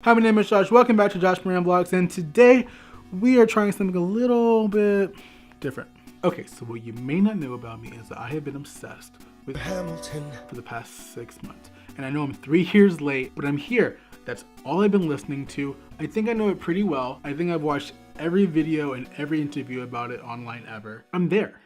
Hi, my name is Josh. Welcome back to Josh Moran Vlogs, and today we are trying something a little bit different. Okay, so what you may not know about me is that I have been obsessed with Hamilton for the past 6 months. And I know I'm 3 years late, but I'm here. That's all I've been listening to. I think I know it pretty well. I think I've watched every video and every interview about it online ever. I'm there.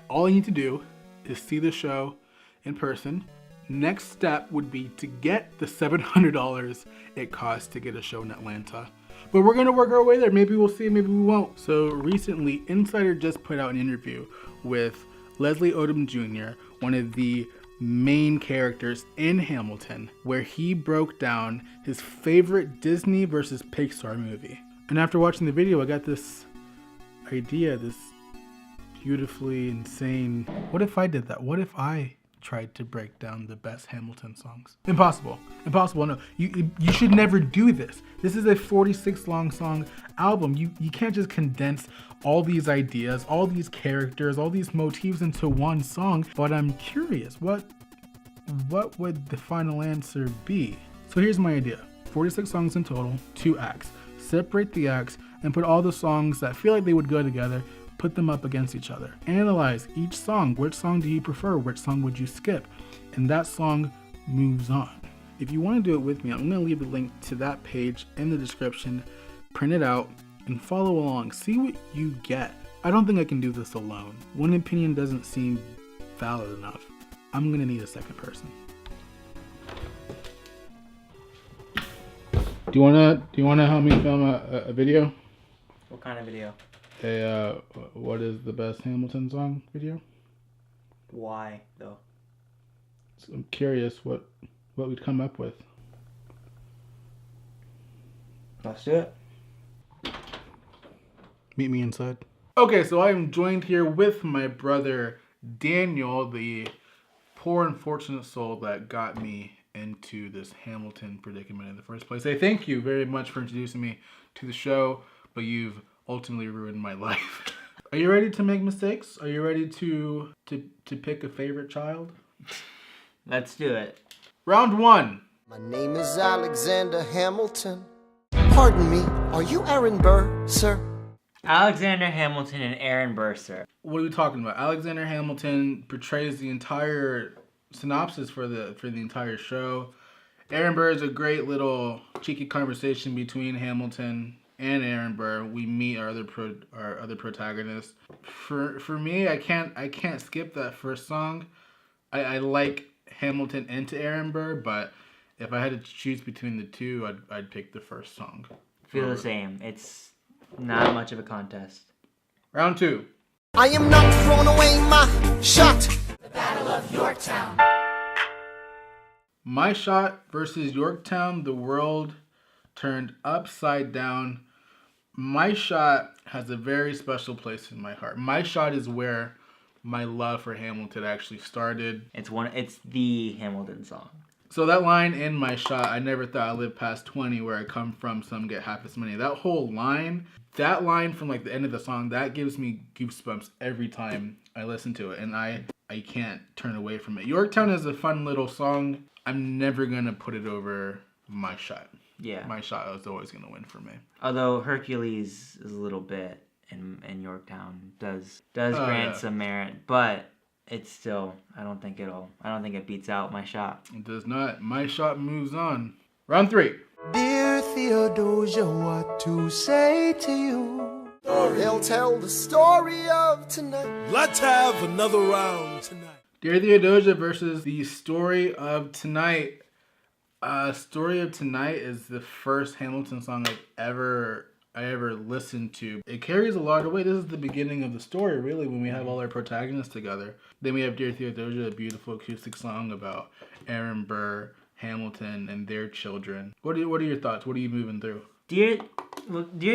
All I need to do is see the show in person. Next step would be to get the $700 it costs to get a show in Atlanta. But we're gonna work our way there. Maybe we'll see, maybe we won't. So recently, Insider just put out an interview with Leslie Odom Jr., one of the main characters in Hamilton, where he broke down his favorite Disney versus Pixar movie. And after watching the video, I got this idea, this beautifully insane, what if I did that? What if I tried to break down the best Hamilton songs? Impossible. No, you should never do this. This is a 46 long song album. You can't just condense all these ideas, all these characters, all these motifs into one song. But I'm curious, what would the final answer be? So here's my idea. 46 songs in total, 2 acts. Separate the acts and put all the songs that feel like they would go together, put them up against each other. Analyze each song. Which song do you prefer? Which song would you skip? And that song moves on. If you want to do it with me, I'm going to leave the link to that page in the description. Print it out and follow along. See what you get. I don't think I can do this alone. One opinion doesn't seem valid enough. I'm going to need a second person. Do you wanna help me film a video? What kind of video? What is the best Hamilton song video? Why though? So I'm curious what we'd come up with. Let's do it. Meet me inside. Okay, so I am joined here with my brother Daniel, the poor unfortunate soul that got me into this Hamilton predicament in the first place. I thank you very much for introducing me to the show, but you've ultimately ruined my life. Are you ready to make mistakes? Are you ready to pick a favorite child? Let's do it. Round 1. My name is Alexander Hamilton. Pardon me, are you Aaron Burr, sir? Alexander Hamilton and Aaron Burr, sir. What are we talking about? Alexander Hamilton portrays the entire synopsis for the entire show. Aaron Burr is a great little cheeky conversation between Hamilton and Aaron Burr. We meet our other protagonists. For me, I can't skip that first song. I like Hamilton and Aaron Burr, but if I had to choose between the two, I'd pick the first song. Feel the same. It's not much of a contest. Round 2. I am not throwing away my shot. The Battle of Yorktown. My Shot versus Yorktown. The world turned upside down. My Shot has a very special place in my heart. My Shot is where my love for Hamilton actually started. It's the Hamilton song. So that line in My Shot, I never thought I'd live past 20, where I come from, some get half as many. That whole line, that line from like the end of the song, that gives me goosebumps every time I listen to it, and I can't turn away from it. Yorktown is a fun little song. I'm never gonna put it over My Shot. Yeah. My Shot is always gonna win for me. Although Hercules is a little bit in Yorktown does grant some merit, but it's still, I don't think it beats out My Shot. It does not. My Shot moves on. Round 3. Dear Theodosia, what to say to you? They'll tell the story of tonight. Let's have another round tonight. Dear Theodosia versus The Story of Tonight. Story of Tonight is the first Hamilton song I ever listened to. It carries a lot of weight. This is the beginning of the story, really, when we have all our protagonists together. Then we have Dear Theodosia, a beautiful acoustic song about Aaron Burr, Hamilton, and their children. What are your thoughts? What are you moving through? Dear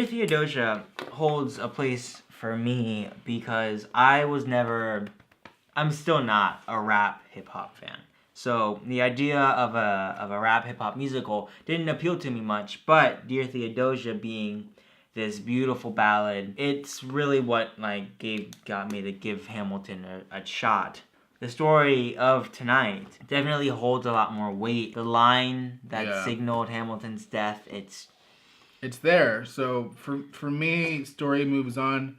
Theodosia holds a place for me because I'm still not a rap hip-hop fan. So the idea of a rap hip-hop musical didn't appeal to me much, but Dear Theodosia being this beautiful ballad, it's really what got me to give Hamilton a shot. the story of tonight definitely holds a lot more weight. The line that signaled Hamilton's death, it's there. So for me, story moves on,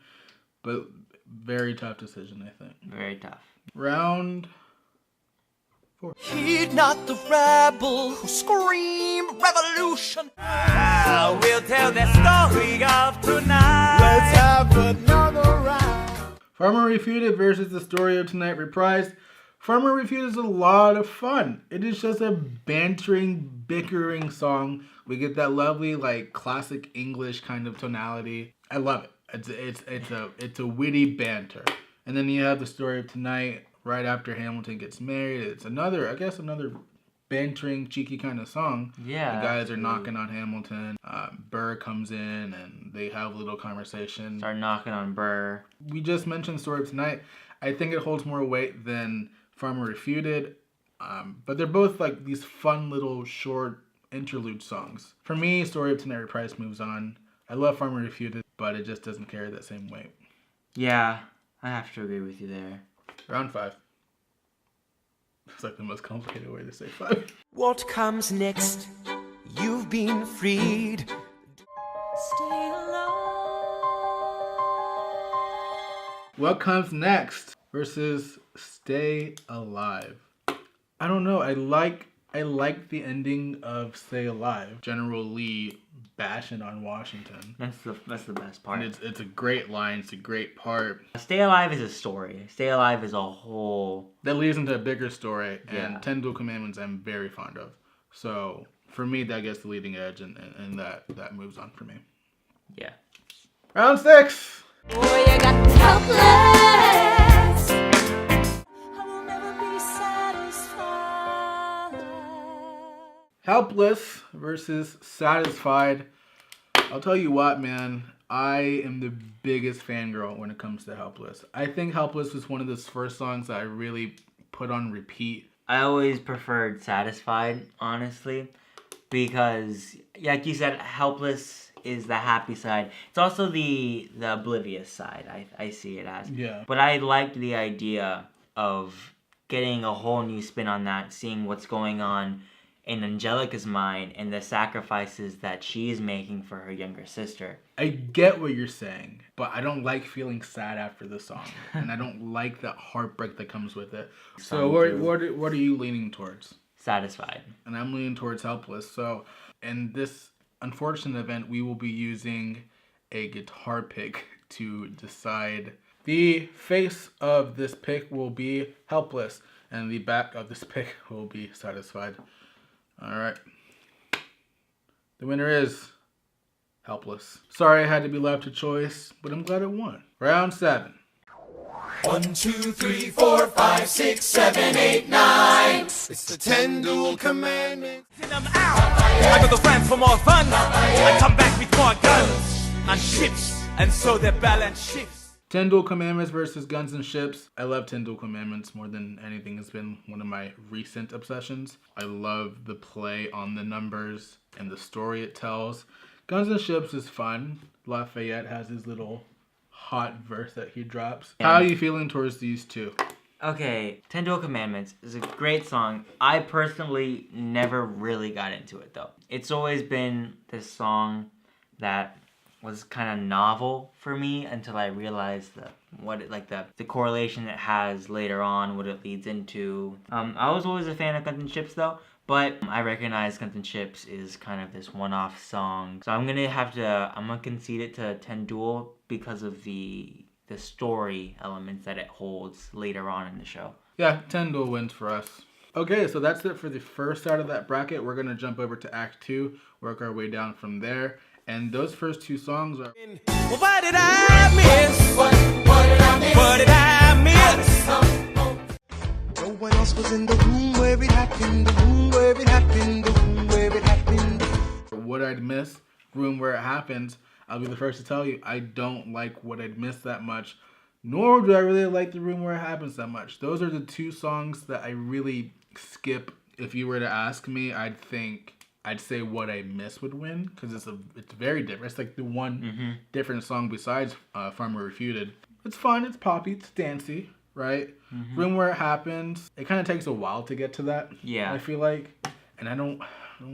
but very tough decision, I think. very tough. Round 4. Heed not the rabble who scream revolution. We'll tell the story of tonight. Let's have another round. Farmer Refuted versus the story of tonight reprised. Farmer Refuted is a lot of fun. It is just a bantering, bickering song. We get that lovely, like, classic English kind of tonality. I love it. It's a witty banter. And then you have the story of tonight right after Hamilton gets married. It's another bantering, cheeky kind of song. Yeah. The guys are knocking on Hamilton. Burr comes in and they have a little conversation. Start knocking on Burr. We just mentioned Story of Tonight. I think it holds more weight than Farmer Refuted. But they're both like these fun little short interlude songs. For me, Story of Tonight reprised moves on. I love Farmer Refuted, but it just doesn't carry that same weight. Yeah, I have to agree with you there. Round 5. It's like the most complicated way to say 5. What comes next? You've been freed. Stay alive. What comes next versus Stay Alive. I don't know. I like the ending of Stay Alive. General Lee bashing on Washington. That's the best part. And it's a great line. It's a great part. Stay Alive is a story. Stay Alive is a whole... That leads into a bigger story. Yeah. And 10 Dual Commandments I'm very fond of. So for me, that gets the leading edge and that moves on for me. Yeah. Round 6. Boy, you got helpless. I will never be satisfied. Helpless versus Satisfied. I'll tell you what, man. I am the biggest fangirl when it comes to Helpless. I think Helpless was one of those first songs that I really put on repeat. I always preferred Satisfied, honestly, because, like you said, Helpless is the happy side. It's also the oblivious side, I see it as. Yeah. But I liked the idea of getting a whole new spin on that, seeing what's going on in Angelica's mind and the sacrifices that she's making for her younger sister. I get what you're saying, but I don't like feeling sad after the song. And I don't like that heartbreak that comes with it. So what are you leaning towards? Satisfied. And I'm leaning towards Helpless. So in this unfortunate event, we will be using a guitar pick to decide. The face of this pick will be Helpless, and the back of this pick will be Satisfied. All right. The winner is Helpless. Sorry I had to be left a choice, but I'm glad it won. Round 7. 1, 2, 3, 4, 5, 6, 7, 8, 9. It's the 10 Dual Commandments. I'm out. I got the friends for more fun. I come back with more guns and ships, and so the balance shifts. 10 Dual Commandments versus Guns and Ships. I love 10 Dual Commandments more than anything. Has been one of my recent obsessions. I love the play on the numbers and the story it tells. Guns and Ships is fun. Lafayette has his little hot verse that he drops. How are you feeling towards these two? Okay, 10 Dual Commandments is a great song. I personally never really got into it, though. It's always been this song that was kind of novel for me until I realized the correlation it has later on, what it leads into. I was always a fan of Guns and Ships, though, but I recognize Guns and Ships is kind of this one-off song. So I'm gonna concede it to 10 Dual because of the story elements that it holds later on in the show. Yeah, 10 Dual wins for us. Okay, so that's it for the first side of that bracket. We're gonna jump over to Act 2, work our way down from there. And those first two songs are... Well, what did I miss? What did I miss? What did I miss? No one else was in the room where it happened, the room where it happened, the room where it happened. What I'd Miss, Room Where It Happens. I'll be the first to tell you, I don't like What I'd Miss that much, nor do I really like The Room Where It Happens that much. Those are the two songs that I really skip. If you were to ask me, I'd say What I Miss would win, because it's very different. It's like the one different song besides Farmer Refuted. It's fun, it's poppy, it's dancey. right? Room Where It Happens. It kind of takes a while to get to that. Yeah. I feel like, and I don't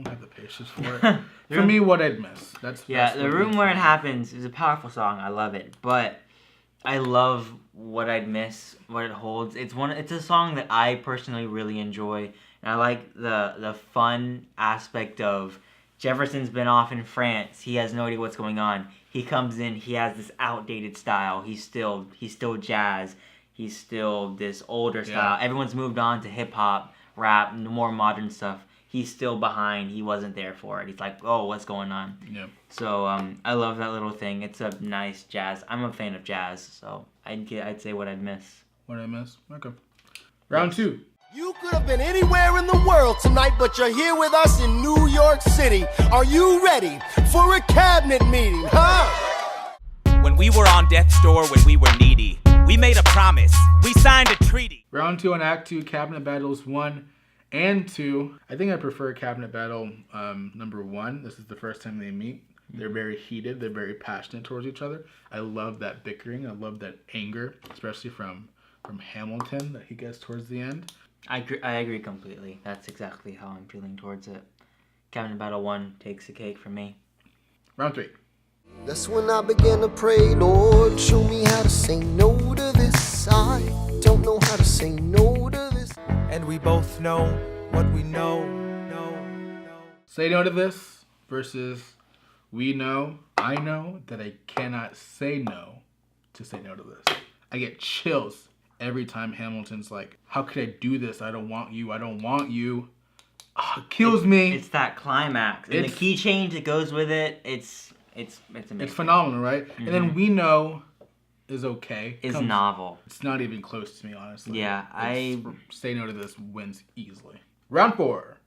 have the patience for it. For me, What I'd Miss. That's The Room Where It Happens is a powerful song. I love it, but I love What I'd Miss, what it holds. It's a song that I personally really enjoy, and I like the fun aspect of Jefferson's been off in France. He has no idea what's going on. He comes in. He has this outdated style. He's still jazz. He's still this older style. Everyone's moved on to hip hop, rap, more modern stuff. He's still behind. He wasn't there for it. He's like, oh, what's going on? Yeah. So I love that little thing. It's a nice jazz. I'm a fan of jazz, so I'd say What I'd Miss. What I'd Miss. Okay. Round 2. You could have been anywhere in the world tonight, but you're here with us in New York City. Are you ready for a cabinet meeting, huh? When we were on death's door, when we were needy, we made a promise. We signed a treaty. Round 2 on Act 2, Cabinet Battles 1 and 2. I think I prefer Cabinet Battle number 1. This is the first time they meet. They're very heated. They're very passionate towards each other. I love that bickering. I love that anger, especially from Hamilton that he gets towards the end. I agree completely. That's exactly how I'm feeling towards it. Cabinet Battle 1 takes the cake for me. Round 3. That's when I began to pray, Lord, show me how to say no to this. I don't know how to say no to this. And we both know what we know. Say no to this versus we know, I know that I cannot say no to say no to this. I get chills every time Hamilton's like, how could I do this? I don't want you. I don't want you. It kills me. It's that climax. And the key change that goes with it, it's amazing. It's phenomenal, right? And then we know is okay. Is novel. It's not even close to me, honestly. Yeah, Say No to This wins easily. Round 4.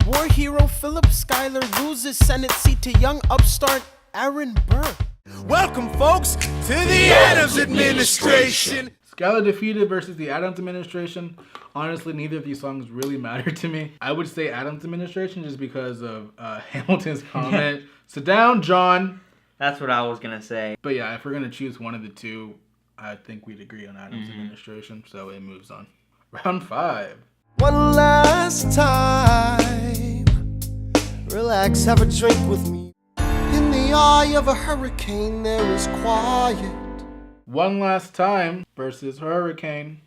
War hero Philip Schuyler loses Senate seat to young upstart Aaron Burr. Welcome, folks, to the Adams administration. Schuyler defeated versus the Adams administration. Honestly, neither of these songs really matter to me. I would say Adams administration just because of Hamilton's comment. Sit down, John. That's what I was going to say. But yeah, if we're going to choose one of the two, I think we'd agree on Adams administration. So it moves on. Round 5. One last time. Relax, have a drink with me. In the eye of a hurricane, there is quiet. One Last Time versus Hurricane.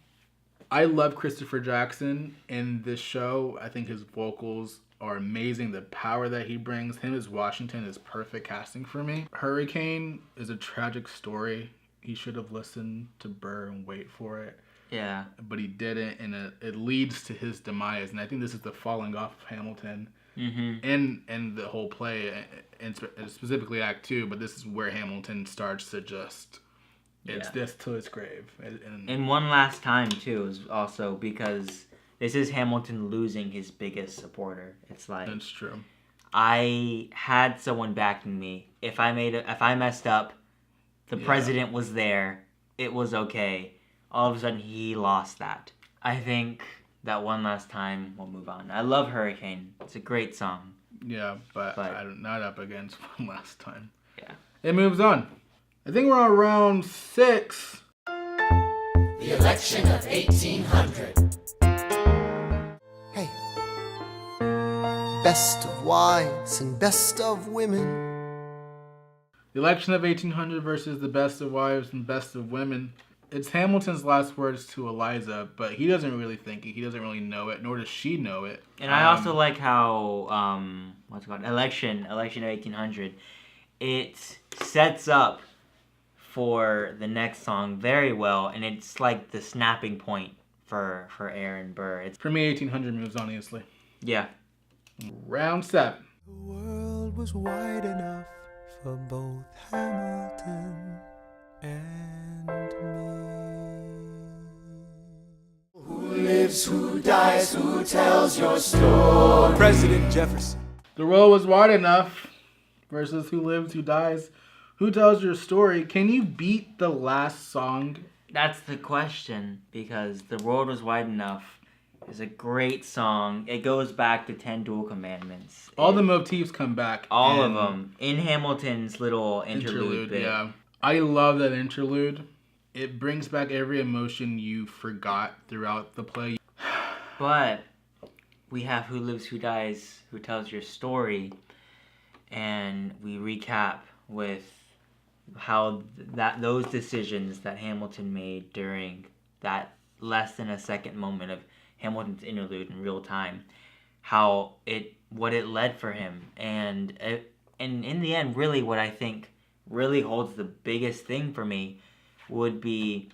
I love Christopher Jackson in this show. I think his vocals are amazing. The power that he brings. Him as Washington is perfect casting for me. Hurricane is a tragic story. He should have listened to Burr and wait for it. Yeah. But he didn't, and it leads to his demise. And I think this is the falling off of Hamilton and the whole play, and specifically Act 2. But this is where Hamilton starts to just... It's this to his grave. And One Last Time, too, is also because this is Hamilton losing his biggest supporter. It's like... That's true. I had someone backing me. If I messed up, the president was there. It was okay. All of a sudden, he lost that. I think that One Last Time will move on. I love Hurricane. It's a great song. Yeah, but I'm not up against One Last Time. Yeah. It moves on. I think we're on round 6. The election of 1800. Hey. Best of wives and best of women. The election of 1800 versus the best of wives and best of women. It's Hamilton's last words to Eliza, but he doesn't really think it. He doesn't really know it, nor does she know it. And I also like how, what's it called? Election of 1800. It sets up for the next song very well, and it's like the snapping point for Aaron Burr. For me, 1800 moves on easily. Yeah. Round 7. The world was wide enough for both Hamilton and me. Who lives, who dies, who tells your story? President Jefferson. The world was wide enough versus who lives, who dies, who tells your story. Can you beat the last song? That's the question, because The World Was Wide Enough is a great song. It goes back to 10 Dual Commandments. All the motifs come back. All of them. In Hamilton's little interlude bit. Yeah. I love that interlude. It brings back every emotion you forgot throughout the play. But we have Who Lives, Who Dies, Who Tells Your Story, and we recap with how those decisions that Hamilton made during that less than a second moment of Hamilton's interlude in real time, what it led for him, and in the end, really what I think really holds the biggest thing for me would be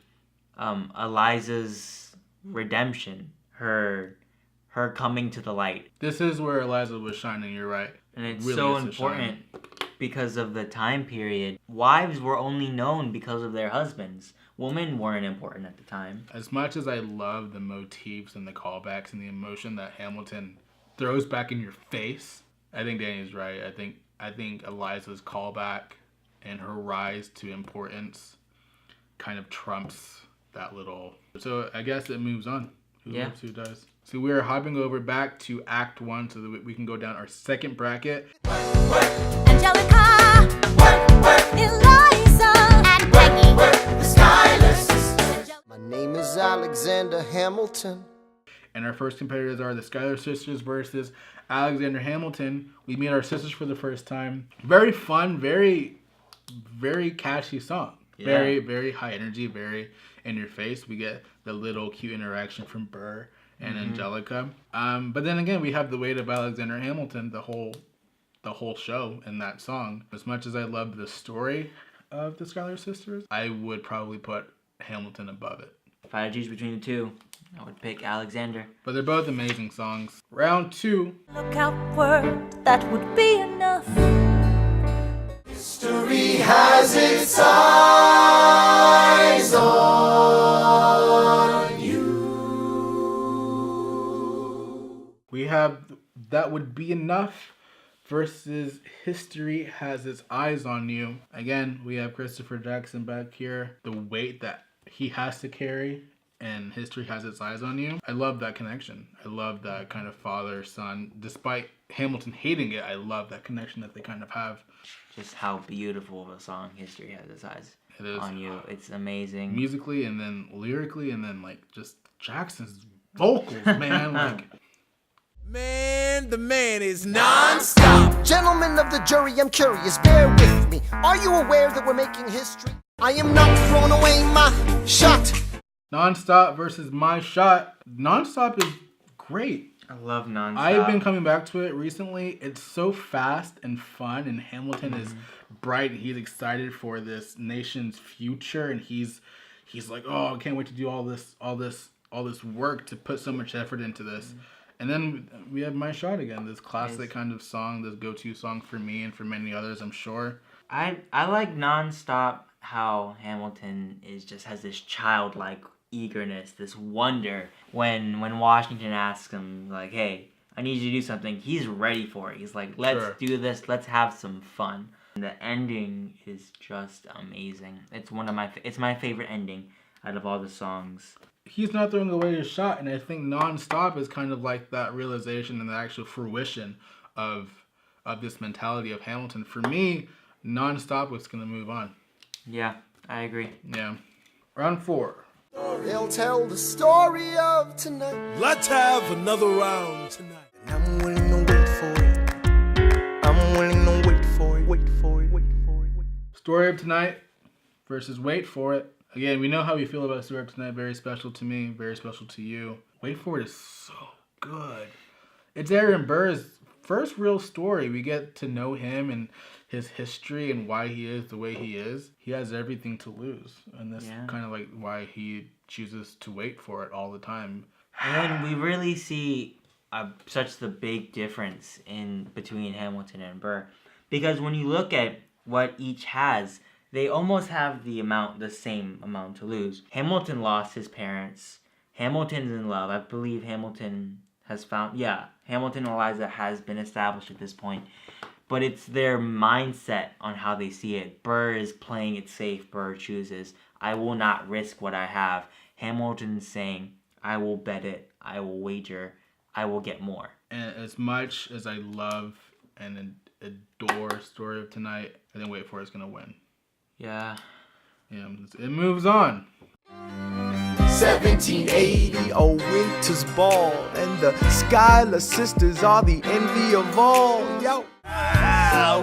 Eliza's redemption, her coming to the light. This is where Eliza was shining, you're right. And it's Really so is important because of the time period. Wives were only known because of their husbands. Women weren't important at the time. As much as I love the motifs and the callbacks and the emotion that Hamilton throws back in your face, I think Danny's right. I think Eliza's callback and her rise to importance kind of trumps that little. So I guess it moves on. Who lives, who dies. So we are hopping over back to Act 1 so that we can go down our second bracket. Angelica, Eliza, and Peggy, the Schuyler sisters. My name is Alexander Hamilton. And our first competitors are the Schuyler sisters versus Alexander Hamilton. We meet our sisters for the first time. Very fun, very, very catchy song. Yeah. Very, very high energy, very in your face. We get the little cute interaction from Burr and Angelica. But then again, we have the weight of Alexander Hamilton the whole show in that song. As much as I love the story of the Schuyler sisters, I would probably put Hamilton above it. If I had to choose between the two, I would pick Alexander. But they're both amazing songs. Round 2. Look outward, that would be enough. History has its eyes on you. We have That Would Be Enough versus History Has Its Eyes on You. Again, we have Christopher Jackson back here. The weight that he has to carry and History Has Its Eyes on You. I love that connection. I love that kind of father-son. Despite Hamilton hating it, I love that connection that they kind of have. Just how beautiful of a song History Has Its Eyes It is. on You. It's amazing. Musically and then lyrically and then like just Jackson's vocals, man. Like, Man, the man is non-stop. Gentlemen of the jury, I'm curious, bear with me. Are you aware that we're making history? I am not throwing away my shot. Nonstop versus My Shot. Nonstop is great. I love Nonstop. I've been coming back to it recently. It's so fast and fun, and Hamilton is bright. He's excited for this nation's future, and he's like, oh, I can't wait to do all this work to put so much effort into this. And then we have My Shot again, this classic kind of song, this go-to song for me and for many others, I'm sure. I like Nonstop how Hamilton has this childlike eagerness, this wonder when Washington asks him, like, hey, I need you to do something. He's ready for it. He's like, let's do this. Let's have some fun. And the ending is just amazing. It's my favorite ending out of all the songs. He's not throwing away his shot, and I think Nonstop is kind of like that realization and the actual fruition of this mentality of Hamilton. For me, Nonstop was going to move on. Yeah, I agree. Yeah. Round 4. They'll tell the story of tonight. Let's have another round tonight. I'm willing to wait for it. I'm willing to wait for it. Wait for it. Wait for it. Story of Tonight versus Wait For It. Again, we know how we feel about Story of Tonight. Very special to me. Very special to you. Wait For It is so good. It's Aaron Burr's first real story. We get to know him and his history and why he is the way he is. He has everything to lose. And that's kind of like why he chooses to wait for it all the time. And we really see such the big difference between Hamilton and Burr. Because when you look at what each has, they almost have the same amount to lose. Hamilton lost his parents. Hamilton's in love. I believe Hamilton and Eliza has been established at this point. But it's their mindset on how they see it. Burr is playing it safe. Burr chooses, I will not risk what I have. Hamilton's saying, I will bet it. I will wager. I will get more. And as much as I love and adore Story of Tonight, I think Wait For It is going to win. Yeah. Yeah, it moves on. 1780, a winter's ball, and the Schuyler sisters are the envy of all. Yo,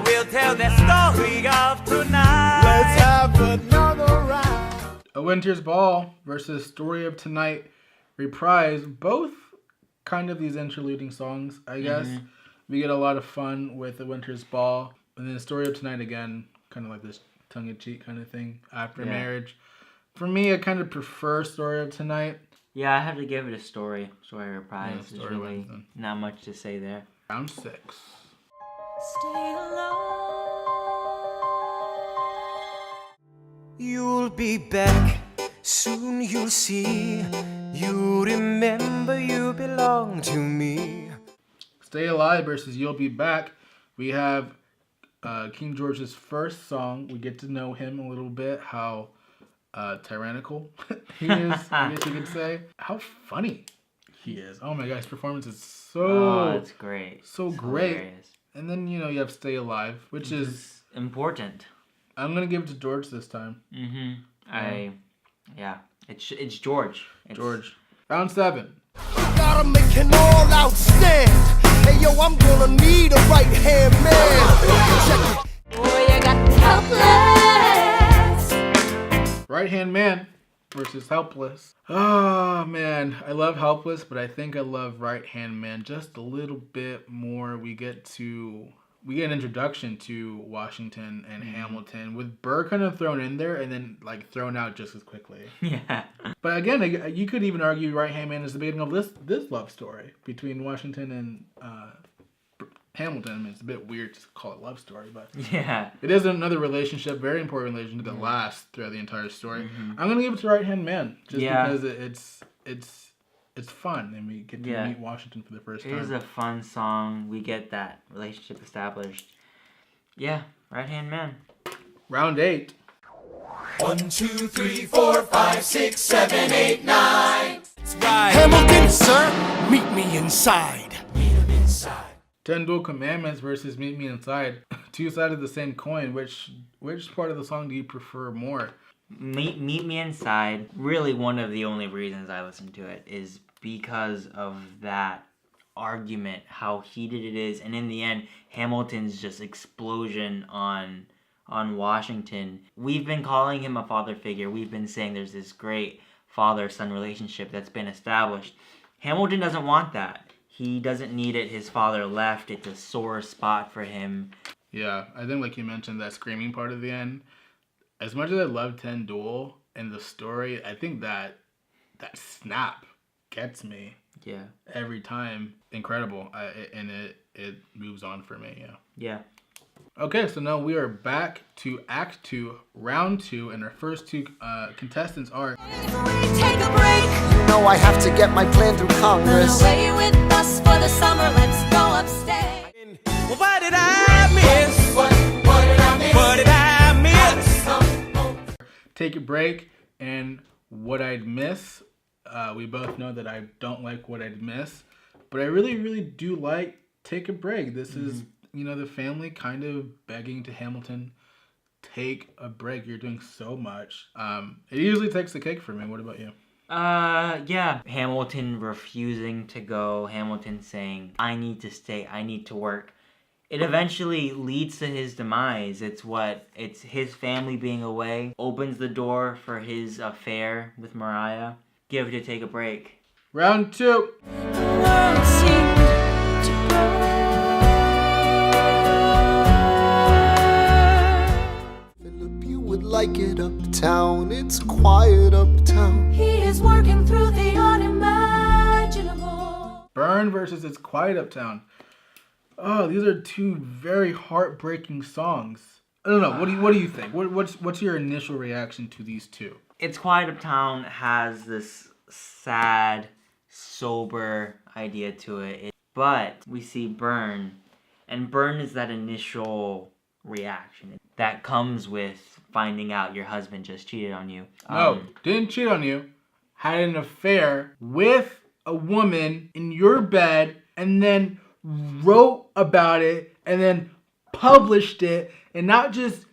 We'll tell the story of tonight. let's have another round. A Winter's Ball versus Story of Tonight, Reprise. Both kind of these interluding songs, I guess. We get a lot of fun with A Winter's Ball. And then Story of Tonight again, kind of like this tongue-in-cheek kind of thing after marriage. For me, I kind of prefer Story of Tonight. Yeah, I have to give it a story. Story Reprise. Yeah, There's story really wins then. not much to say there. Round 6. Stay alone. You'll be back, soon you'll see. You remember you belong to me. Stay Alive versus You'll Be Back. We have King George's first song. We get to know him a little bit, how tyrannical he is, I guess you could say. How funny he is. Oh my gosh, his performance is so it's great. So It's great. hilarious. And then, you know, you have Stay Alive, which is Important. I'm gonna give it to George this time. It's George. George. Round 7. Gotta make an all-out stand. Hey yo, I'm gonna need a right-hand man. Check it. Boy, you got helpless. Right Hand Man versus Helpless. Oh man, I love Helpless, but I think I love Right Hand Man just a little bit more. We get an introduction to Washington and Hamilton with Burr kind of thrown in there and then like thrown out just as quickly. Yeah. But again, you could even argue Right Hand Man is the beginning of this love story between Washington and Hamilton. I mean, it's a bit weird to call it love story, but Yeah. it is another relationship, very important relationship that lasts throughout the entire story. I'm gonna give it to Right Hand Man just because it's fun and we get to meet Washington for the first time. It is a fun song. We get that relationship established. Yeah, Right Hand Man. Round 8. 1, 2, 3, 4, 5, 6, 7, 8, 9. Hamilton, sir, meet me inside. Meet 'em inside. 10 Dual Commandments versus Meet Me Inside. Two sides of the same coin. Which part of the song do you prefer more? Meet Me Inside. Really, one of the only reasons I listen to it is because of that argument, how heated it is, and in the end, Hamilton's just explosion on Washington. We've been calling him a father figure. We've been saying there's this great father-son relationship that's been established. Hamilton doesn't want that. He doesn't need it. His father left. It's a sore spot for him. Yeah, I think like you mentioned, that screaming part of the end. As much as I love 10 Duel and the story, I think that snap gets me. Yeah. Every time. Incredible. And it moves on for me, yeah. Yeah. Okay, so now we are back to Act 2, Round 2, and our first two contestants are... Take a break. You know I have to get my plan through Run Congress. away with us for the summer. Let's go upstate. Well, what did I miss? What did I miss? What did I miss? Come home. Take a Break and What I'd Miss. We both know that I don't like What I'd Miss, but I really, really do like Take a Break. This is, you know, the family kind of begging to Hamilton, take a break. You're doing so much. It usually takes the cake for me. What about you? Yeah. Hamilton refusing to go. Hamilton saying, I need to stay. I need to work. It eventually leads to his demise. It's his family being away, opens the door for his affair with Mariah. Give it to Take a Break. Round 2. The world seemed to burn. Philip, you would like it uptown. It's quiet uptown. He is working through the unimaginable. Burn versus It's Quiet Uptown. Oh, these are two very heartbreaking songs. I don't know. What do you think? What's your initial reaction to these two? It's Quiet Uptown has this sad, sober idea to it. But we see Burn, and Burn is that initial reaction that comes with finding out your husband just cheated on you. No, didn't cheat on you. Had an affair with a woman in your bed and then wrote about it and then published it. And not just,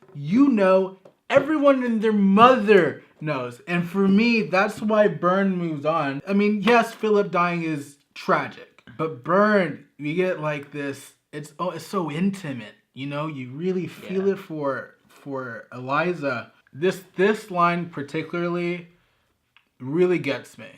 Everyone and their mother knows. And for me, that's why Burn moves on. I mean, yes, Philip dying is tragic. But Burn, we get like this, it's so intimate. You know, you really feel it for Eliza. This line particularly really gets me.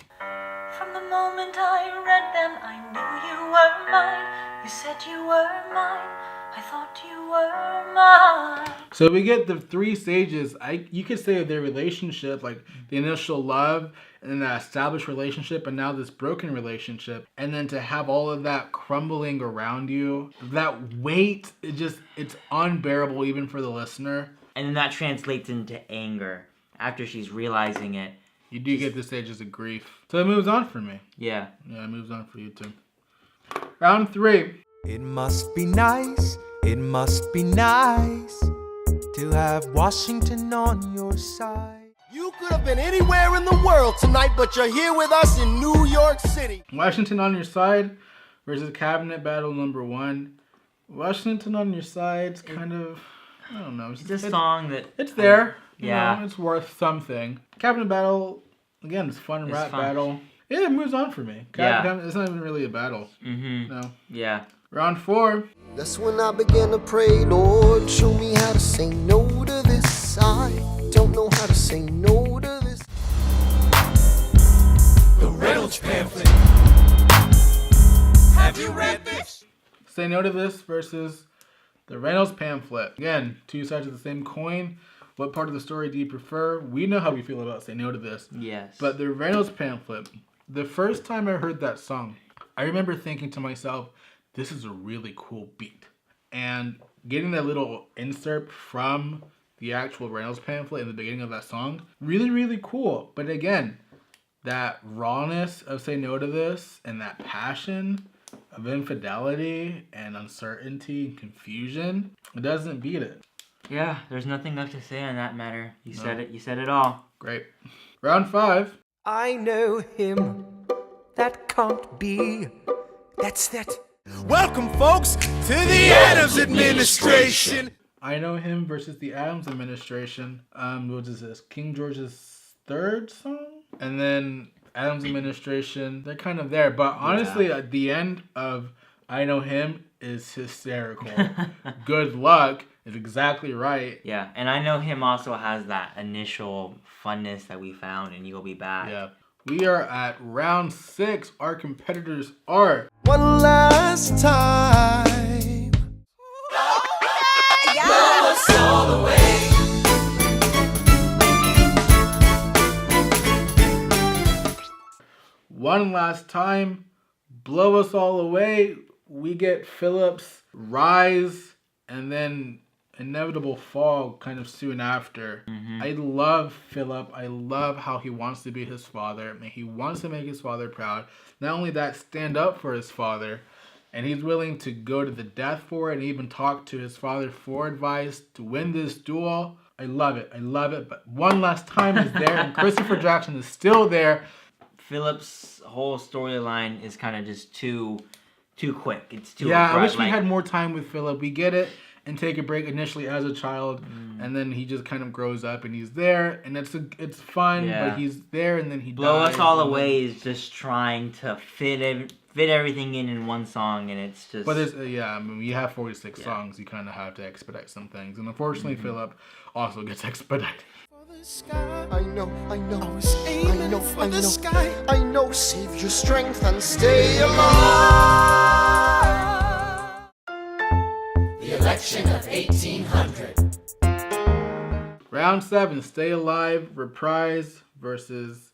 From the moment I read them, I knew you were mine. You said you were mine. I thought you were mine. So we get the 3 stages. You could say of their relationship, like the initial love, and then that established relationship, and now this broken relationship, and then to have all of that crumbling around you, that weight, it's unbearable even for the listener. And then that translates into anger after she's realizing it. You do get the stages of grief. So it moves on for me. Yeah. Yeah, it moves on for you too. Round 3. It must be nice, it must be nice to have Washington on your side. You could have been anywhere in the world tonight, but you're here with us in New York City. Washington on Your Side versus Cabinet Battle number 1. Washington on Your Side's kind of, I don't know. It's a song that... It's there. Yeah. You know, it's worth something. Cabinet Battle, again, it's fun rap fun. battle. Yeah, it moves on for me. It's not even really a battle. Mm-hmm. No. Yeah. Round 4. That's when I began to pray, Lord, show me how to say no to this. I don't know how to say no to this. The Reynolds pamphlet. Have you read this? Say No to This versus the Reynolds pamphlet. Again, 2 sides of the same coin. What part of the story do you prefer? We know how we feel about Say No to This. Yes. But the Reynolds pamphlet, the first time I heard that song, I remember thinking to myself, this is a really cool beat. And getting that little insert from the actual Reynolds pamphlet in the beginning of that song, really, really cool. But again, that rawness of Say No to This and that passion of infidelity and uncertainty and confusion, it doesn't beat it. Yeah, there's nothing left to say on that matter. You said it. You said it all. Great. Round 5. I know him. That can't be. That's that. Welcome, folks, to the Adams administration. I Know Him versus the Adams administration. What is this? King George's 3rd song? And then Adams administration, they're kind of there. But honestly, at the end of I Know Him is hysterical. Good Luck is exactly right. Yeah, and I Know Him also has that initial funness that we found in You'll Be Back. Yeah. We are at round 6. Our competitors are One last time. Blow us all away. One Last Time, Blow Us All Away. We get Philip's rise and then inevitable fall kind of soon after. I love Philip. I love how he wants to be his father. I mean, he wants to make his father proud. Not only that, stand up for his father. And he's willing to go to the death for it and even talk to his father for advice to win this duel. I love it. I love it. But One Last Time is there and Christopher Jackson is still there. Philip's whole storyline is kind of just too quick. It's too Yeah, I abrupt. wish we had more time with Philip. We get it and take a break initially as a child, and then he just kind of grows up and he's there, and it's fun, Yeah. but he's there and then he Blow dies. Us All and then- Away is just trying to fit everything in one song, and it's just... But there's I mean, we have 46 songs. You kind of have to expedite some things, and unfortunately, Philip also gets expedited. I know, I was aiming for the sky. I know, save your strength and stay alive. The election of 1800. Round 7, Stay Alive, Reprise versus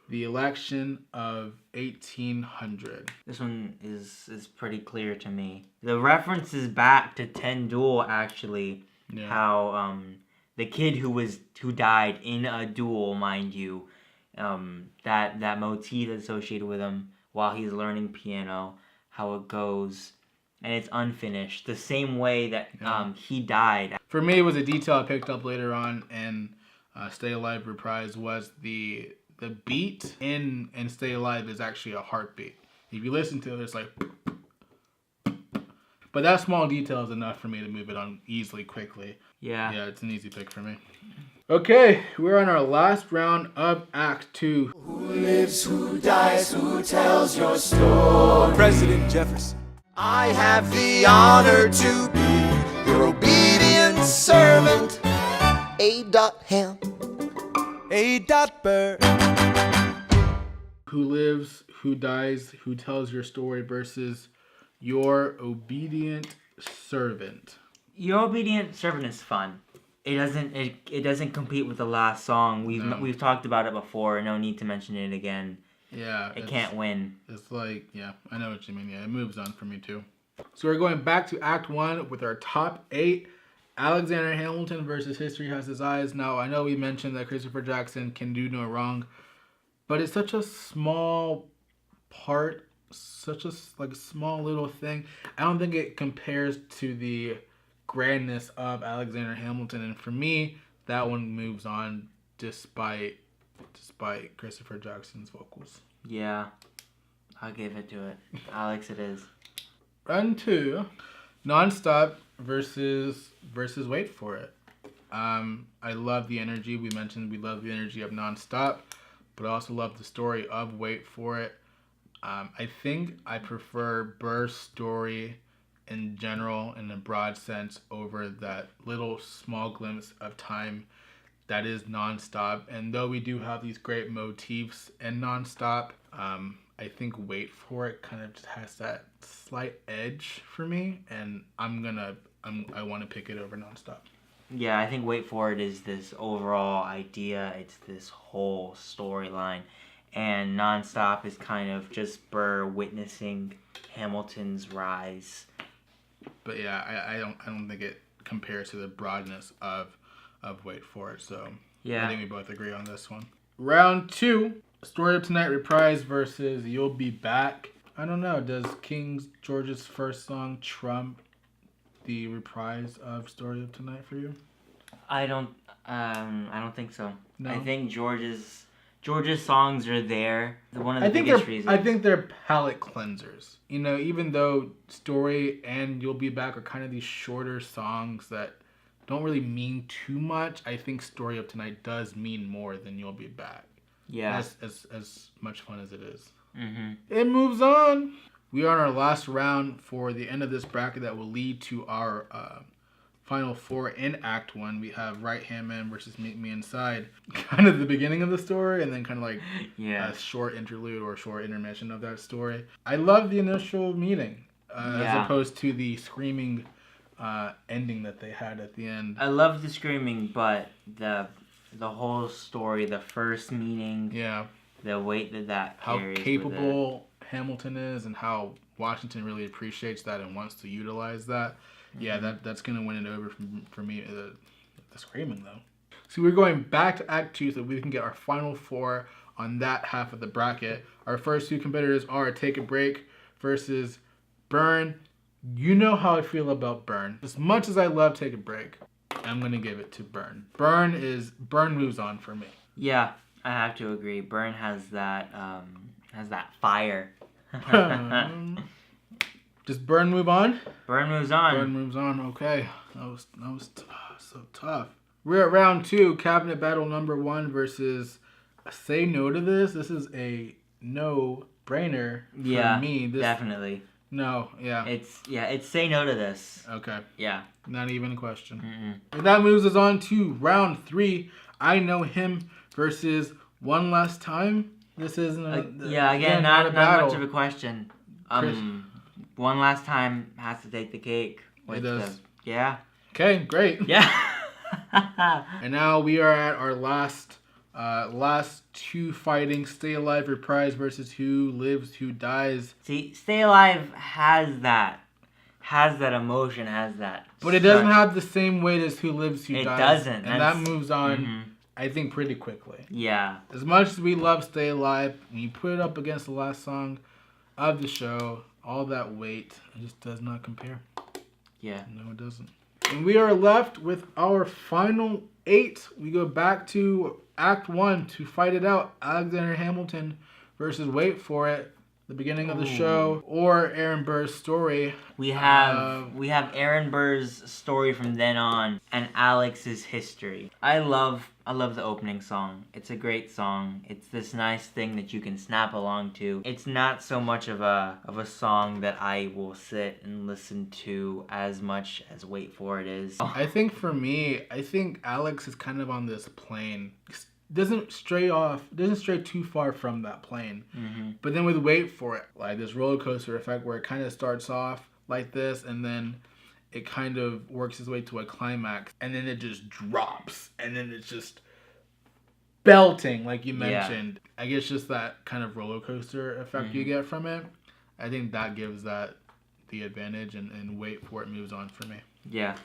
the election of 1800. This one is pretty clear to me. The reference is back to 10 Duel, actually. Yeah. How the kid who died in a duel, mind you, that motif associated with him while he's learning piano, how it goes, and it's unfinished. The same way that he died. For me, it was a detail I picked up later on in Stay Alive, Reprise was the beat in Stay Alive is actually a heartbeat. If you listen to it, it's like... But that small detail is enough for me to move it on easily, quickly. Yeah. Yeah, it's an easy pick for me. Okay, we're on our last round of Act 2. Who lives, who dies, who tells your story? President Jefferson. I have the honor to be your obedient servant. A.Ham. A.Bird. Who lives, who dies, who tells your story versus your obedient servant. Your Obedient Servant is fun. It doesn't compete with the last song. We've talked about it before. No need to mention it again. Yeah. It can't win. It's like, yeah, I know what you mean. Yeah, it moves on for me too. So we're going back to Act 1 with our top 8. Alexander Hamilton versus History Has His Eyes. Now, I know we mentioned that Christopher Jackson can do no wrong, but it's such a small part, such a small little thing. I don't think it compares to the grandness of Alexander Hamilton, and for me, that one moves on despite Christopher Jackson's vocals. Yeah, I'll give it to it. Alex, it is. Round 2, Nonstop versus Wait For It. I love the energy. We mentioned we love the energy of Nonstop, but I also love the story of Wait For It. I think I prefer Burr's story in general, in a broad sense, over that little small glimpse of time that is Nonstop. And though we do have these great motifs in Nonstop, I think Wait For It kind of just has that slight edge for me, and I want to pick it over Nonstop. Yeah, I think Wait For It is this overall idea. It's this whole storyline. And Nonstop is kind of just Burr witnessing Hamilton's rise. But yeah, I don't think it compares to the broadness of Wait For It. So yeah, I think we both agree on this one. Round 2, Story of Tonight Reprise versus You'll Be Back. I don't know. Does King George's first song trump the reprise of Story of Tonight for you? I don't think so. No? I think George's songs are there. One of the biggest reasons. I think they're palate cleansers. You know, even though Story and You'll Be Back are kind of these shorter songs that don't really mean too much, I think Story of Tonight does mean more than You'll Be Back. Yeah. As much fun as it is. Mm-hmm. It moves on. We are on our last round for the end of this bracket that will lead to our final 4 in Act 1. We have Right Hand Man versus Meet Me Inside. Kind of the beginning of the story, and then kind of like a short interlude or short intermission of that story. I love the initial meeting as opposed to the screaming ending that they had at the end. I love the screaming, but the whole story, the first meeting, the weight that how carries capable Hamilton is, and how Washington really appreciates that and wants to utilize that. Yeah, that's going to win it over for me, the screaming, though. So we're going back to Act 2 so we can get our final 4 on that half of the bracket. Our first 2 competitors are Take a Break versus Burn. You know how I feel about Burn. As much as I love Take a Break, I'm going to give it to Burn. Burn moves on for me. Yeah, I have to agree. Burn has that fire. Does Burn move on? Burn moves on. Burn moves on. Okay, that was so tough. We're at round 2, Cabinet Battle number 1 versus Say No to This. This is a no-brainer for me. This, definitely. No, yeah. It's Say No to This. Okay. Yeah. Not even a question. And that moves us on to round 3, I Know Him versus One Last Time. This isn't again, not much of a question. One Last Time has to take the cake. It does. Yeah. Okay, great. Yeah. And now we are at our last 2 fighting, Stay Alive Reprise versus Who Lives, Who Dies. See, Stay Alive has that emotion, has that. But it doesn't have the same weight as Who Lives, Who Dies. It doesn't. And that moves on, I think, pretty quickly. Yeah. As much as we love Stay Alive, when you put it up against the last song of the show, all that weight, it just does not compare. Yeah. No, it doesn't. And we are left with our final 8. We go back to Act 1 to fight it out. Alexander Hamilton versus Wait For It. the beginning of the show, or Aaron Burr's story. We have Aaron Burr's story from then on, and Alex's history. I love the opening song. It's a great song. It's this nice thing that you can snap along to. It's not so much of a song that I will sit and listen to as much as Wait For It is. I think for me, Alex is kind of on this plane. Doesn't stray too far from that plane. But then with Wait For It, like this roller coaster effect where it kind of starts off like this and then it kind of works its way to a climax and then it just drops and then it's just belting like you mentioned. I guess just that kind of roller coaster effect you get from it. I think that gives that the advantage and Wait For It moves on for me. Yeah.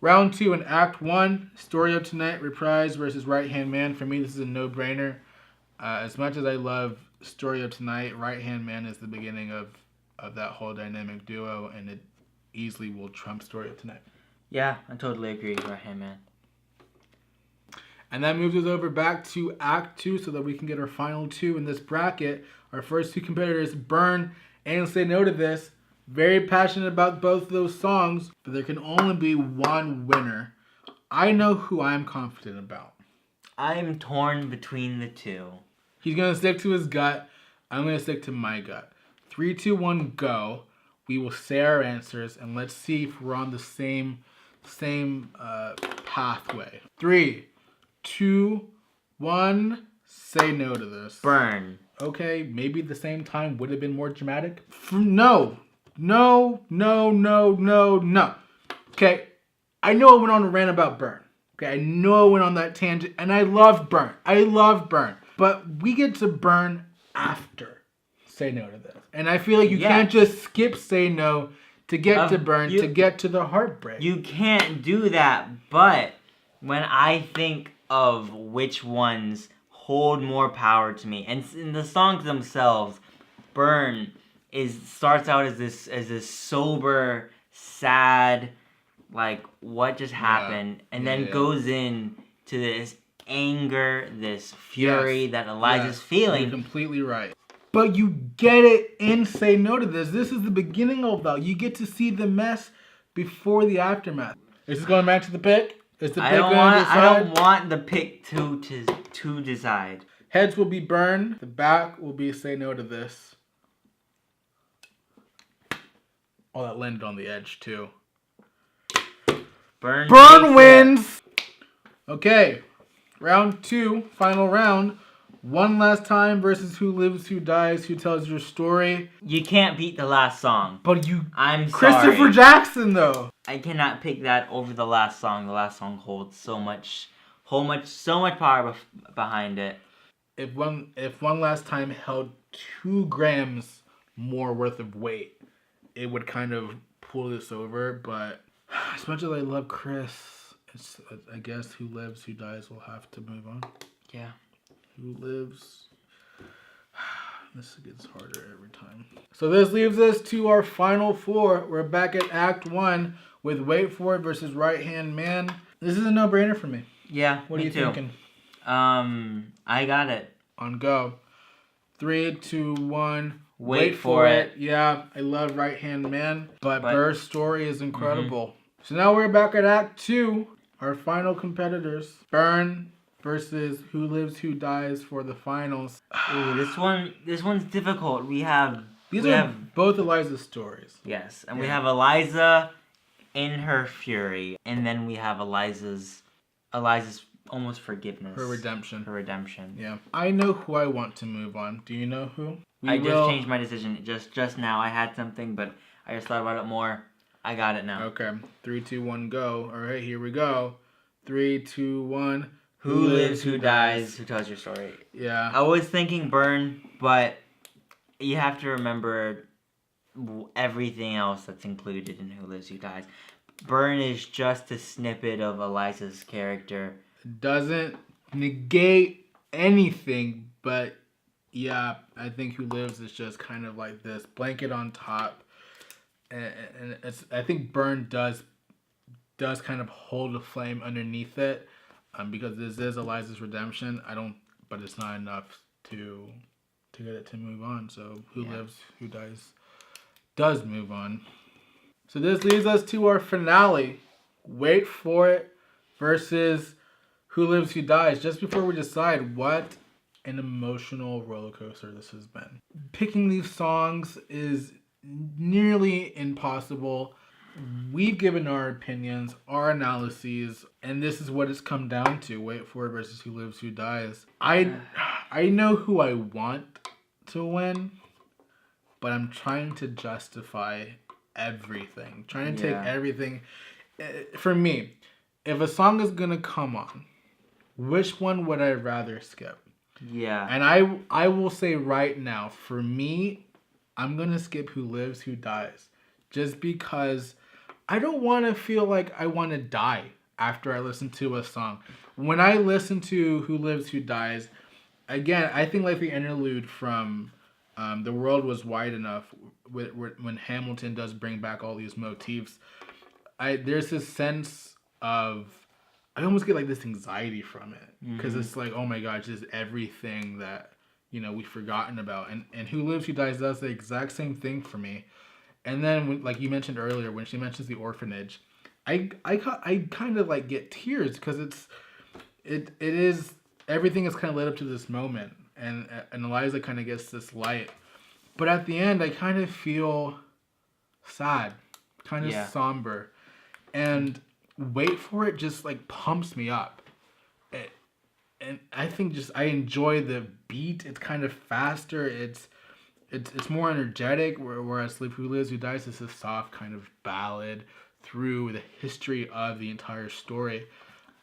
Round 2 in Act 1, Story of Tonight, Reprise versus Right Hand Man. For me, this is a no-brainer. As much as I love Story of Tonight, Right Hand Man is the beginning of that whole dynamic duo, and it easily will trump Story of Tonight. Yeah, I totally agree, Right Hand Man. And that moves us over back to Act 2 so that we can get our final 2 in this bracket. Our first 2 competitors, Burn and Say No to This. Very passionate about both of those songs, but there can only be one winner. I know who I'm confident about. I'm torn between the two. He's going to stick to his gut. I'm going to stick to my gut. 3, 2, 1, go. We will say our answers, and let's see if we're on the same pathway. 3, 2, 1, say no to this. Burn. Okay, maybe at the same time would have been more dramatic. No. No. Okay, I know I went on a rant about Burn. Okay, I know I went on that tangent, and I love Burn. But we get to Burn after Say No to This. And I feel like you can't just skip Say No to get to Burn, to get to the heartbreak. You can't do that, but when I think of which ones hold more power to me, and in the songs themselves, Burn starts out as this sober, sad, like what just happened, and then goes in to this anger, this fury that Eliza's feeling. You're completely right. But you get it in Say No to This. This is the beginning of that. You get to see the mess before the aftermath. Is this going to match the pick? Is the pick going to decide? I don't want the pick to decide. Heads will be Burn. The back will be Say No to This. Oh, that landed on the edge, too. Burn wins! Okay. Round 2, final round. One Last Time versus Who Lives, Who Dies, Who Tells Your Story. You can't beat the last song. But I'm Christopher sorry. Jackson, though. I cannot pick that over the last song. The last song holds so much power behind it. If One Last Time held 2 grams more worth of weight, it would kind of pull this over. But as much as I love Chris, I guess Who Lives, Who Dies will have to move on. Yeah. Who Lives? This gets harder every time. So this leaves us to our final 4. We're back at Act 1 with Wait For It versus Right Hand Man. This is a no-brainer for me. Yeah, What are you thinking? I got it. On go. 3, 2, 1. Wait for it. Yeah, I love Right Hand Man, but Burr's story is incredible. So now we're back at Act 2. Our final competitors. Burn versus Who Lives, Who Dies for the finals. Ooh, this one's difficult. We have both Eliza's stories. Yes, and we have Eliza in her fury, and then we have Eliza's almost forgiveness. Her redemption. Yeah. I know who I want to move on. Do you know who? I just changed my decision just now. I had something, but I just thought about it more. I got it now. Okay. 3, 2, 1, go. All right, here we go. 3, 2, 1. Who lives, who dies, who tells your story? Yeah. I was thinking Burn, but you have to remember everything else that's included in Who Lives, Who Dies. Burn is just a snippet of Eliza's character. Doesn't negate anything, but yeah, I think Who Lives is just kind of like this blanket on top, and I think Burn does kind of hold a flame underneath it, because this is Eliza's redemption. But it's not enough to to get it to move on. So Who Lives, Who Dies does move on. So this leads us to our finale. Wait for it versus Who Lives, Who Dies. Just before we decide, what an emotional roller coaster this has been. Picking these songs is nearly impossible. We've given our opinions, our analyses, and this is what it's come down to. Wait for it versus Who Lives, Who Dies. I know who I want to win, but I'm trying to justify everything. Trying to take everything. For me, if a song is gonna come on, which one would I rather skip? Yeah. And I will say right now, for me, I'm gonna skip Who Lives, Who Dies. Just because I don't want to feel like I want to die after I listen to a song. When I listen to Who Lives, Who Dies, again, I think like the interlude from The World Was Wide Enough, when Hamilton does bring back all these motifs, there's this sense of, I almost get like this anxiety from it. Because it's like, oh my gosh, this is everything that, we've forgotten about. And Who Lives, Who Dies does the exact same thing for me. And then, like you mentioned earlier, when she mentions the orphanage, I kind of like get tears because it is, everything is kind of led up to this moment, and Eliza kind of gets this light, but at the end I kind of feel sad, kind of somber, and Wait for It just like pumps me up, and I think I enjoy the beat. It's kind of faster. It's more energetic, whereas Who Lives, Who Dies is a soft kind of ballad through the history of the entire story.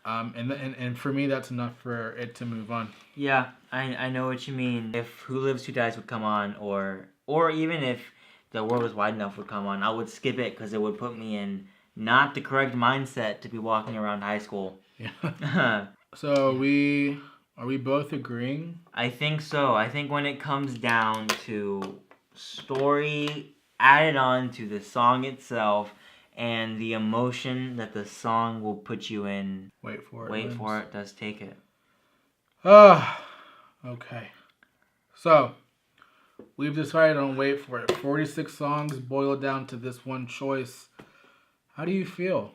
And for me, that's enough for it to move on. Yeah, I know what you mean. If Who Lives, Who Dies would come on, or even if The World Was Wide Enough would come on, I would skip it because it would put me in not the correct mindset to be walking around high school. Yeah. So are we both agreeing? I think so. I think when it comes down to story added on to the song itself and the emotion that the song will put you in, Wait for It does take it. Okay. So, we've decided on Wait for It. 46 songs boiled down to this one choice. How do you feel?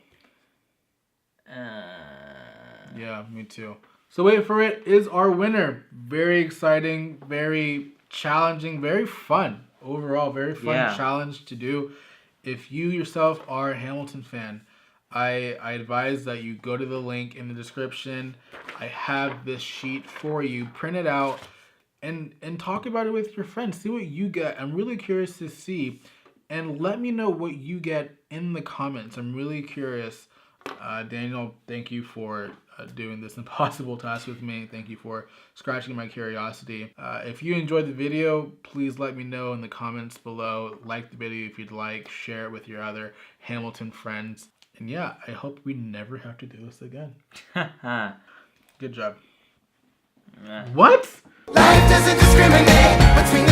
Yeah, me too. So Wait for It is our winner. Very exciting, very challenging, very fun. Overall, very fun challenge to do. If you yourself are a Hamilton fan, I advise that you go to the link in the description. I have this sheet for you. Print it out and talk about it with your friends. See what you get. I'm really curious to see. And let me know what you get in the comments. I'm really curious. Daniel, thank you for doing this impossible task with me. Thank you for scratching my curiosity. If you enjoyed the video, please let me know in the comments below. Like the video if you'd like. Share it with your other Hamilton friends. And yeah, I hope we never have to do this again. Good job. What? Life doesn't discriminate between